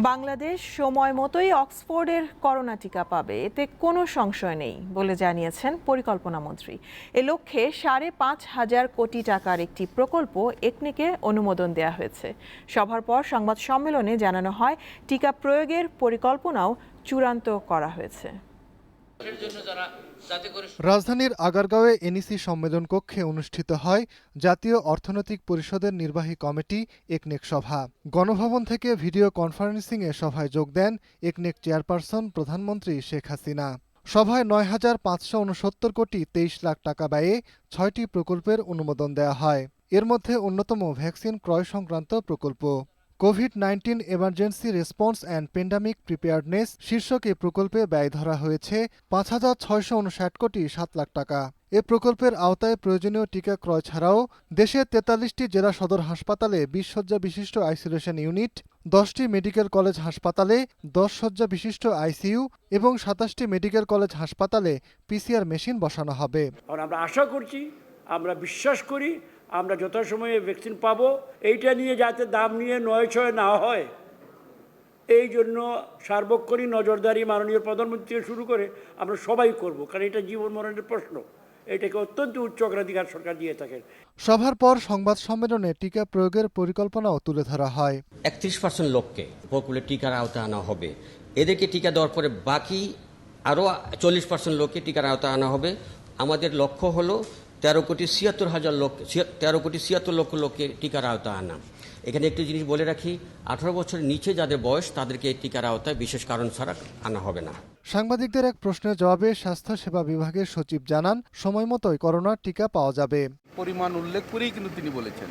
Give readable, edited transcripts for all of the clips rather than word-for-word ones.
বাংলাদেশ সময় মতোই অক্সফোর্ডের করোনা টিকা পাবে, এতে কোনো সংশয় নেই বলে জানিয়েছেন পরিকল্পনামন্ত্রী। এ লক্ষ্যে ৫,৫০০ কোটি টাকার একটি প্রকল্প একনেকে অনুমোদন দেওয়া হয়েছে। সভার পর সংবাদ সম্মেলনে জানানো হয়, টিকা প্রয়োগের পরিকল্পনাও চূড়ান্ত করা হয়েছে। রাজধানীর আগারগাঁওয়ে এনইসি সম্মেলন কক্ষে অনুষ্ঠিত হয় জাতীয় অর্থনৈতিক পরিষদের নির্বাহী কমিটি একনেক সভা। গণভবন থেকে ভিডিও কনফারেন্সিংয়ে সভায় যোগ দেন একনেক চেয়ারপারসন প্রধানমন্ত্রী শেখ হাসিনা। সভায় ৯,৫৬৯ কোটি ২৩ লাখ টাকা ব্যয়ে ৬টি প্রকল্পের অনুমোদন দেওয়া হয়। এর মধ্যে অন্যতম ভ্যাকসিন ক্রয় সংক্রান্ত প্রকল্প। COVID-19 emergency response and pandemic preparedness শীর্ষক এ প্রকল্পে ব্যয় ধরা হয়েছে ৫,৬৫৯ কোটি ৭ লাখ টাকা। এ প্রকল্পের আওতায় প্রয়োজনীয় টিকা ক্রয় ছাড়াও দেশের ৪৩টি জেলা সদর হাসপাতালে ২০ শয্যা বিশিষ্ট আইসোলেশন ইউনিট, 10টি মেডিকেল কলেজ হাসপাতালে 10 শয্যা বিশিষ্ট আইসিইউ এবং ২৭টি মেডিকেল কলেজ হাসপাতালে পিসিআর মেশিন বসানো হবে। আমরা আশা করছি, আমরা বিশ্বাস করি, আমরা যথাসময়ে ভ্যাকসিন পাবো। এইটা নিয়ে যাতে দাম নিয়ে নয়-ছয় না হয়, এই জন্য সার্বক্ষণিক নজরদারি মাননীয় প্রধানমন্ত্রী থেকে শুরু করে আমরা সবাই করব, কারণ এটা জীবন মরণের প্রশ্ন। এটাকে অত্যন্ত উচ্চ অগ্রাধিকার সরকার দিয়ে থাকে। সভার পর সংবাদ সম্মেলনে টিকা প্রয়োগের পরিকল্পনাও তুলে ধরা হয়। ৩১% লোককে প্রকল্পে টিকার আওতায় আনা হবে। এদেরকে টিকা দেওয়ার পরে বাকি আরও 40% লোককে টিকার আওতায় আনা হবে। আমাদের লক্ষ্য হলো ১৩,৭৬,০০০ লক্ষ লোককে টিকার আওতায় আনা। এখানে একটি জিনিস বলে রাখি, 18 বছরের নিচে যাদের বয়স তাদেরকে এই টিকার আওতায় বিশেষ কারণ ছাড়া আনা হবে না। সাংবাদিকদের এক প্রশ্নের জবাবে স্বাস্থ্য সেবা বিভাগের সচিব জানান, সময় মতোই করোনার টিকা পাওয়া যাবে। পরিমাণ উল্লেখ করেই কিন্তু তিনি বলেছেন।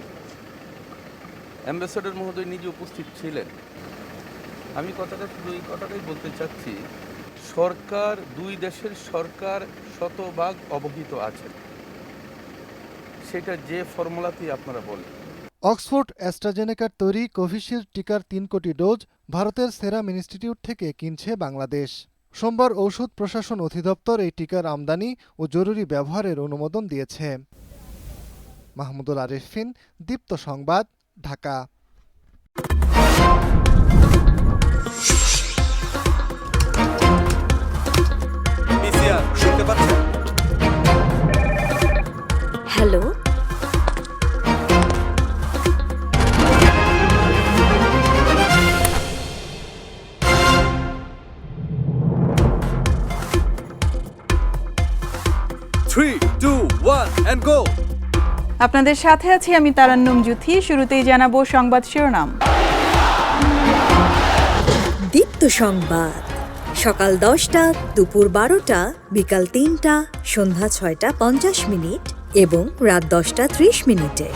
অ্যাম্বাসেডর মহোদয় নিজে উপস্থিত ছিলেন। আমি শুধু এই কথাটাই বলতে চাচ্ছি, সরকার, দুই দেশের সরকার শতভাগ অবহিত আছেন, সেটা যে ফর্মুলাতেই আপনারা বলেন। অক্সফোর্ড অ্যাস্ট্রাজেনেকার তৈরি কোভিশিল্ড টিকার ৩ কোটি ডোজ ভারতের সেরাম ইনস্টিটিউট থেকে কিনছে বাংলাদেশ। সোমবার ঔষধ প্রশাসন অধিদপ্তর এই টিকার আমদানি ও জরুরি ব্যবহারের অনুমোদন দিয়েছে। মাহমুদুল আরিফিন, দীপ্ত সংবাদ, ঢাকা। হ্যালো, আপনাদের সাথে আছি আমি তারান্নুম জুথি। শুরুতেই জানাবো সংবাদ শিরোনাম। দীপ্ত সংবাদ, সকাল 10টা, দুপুর 12টা, বিকাল 3টা, সন্ধ্যা 6টা 50 মিনিট এবং রাত 10টা 30 মিনিটে।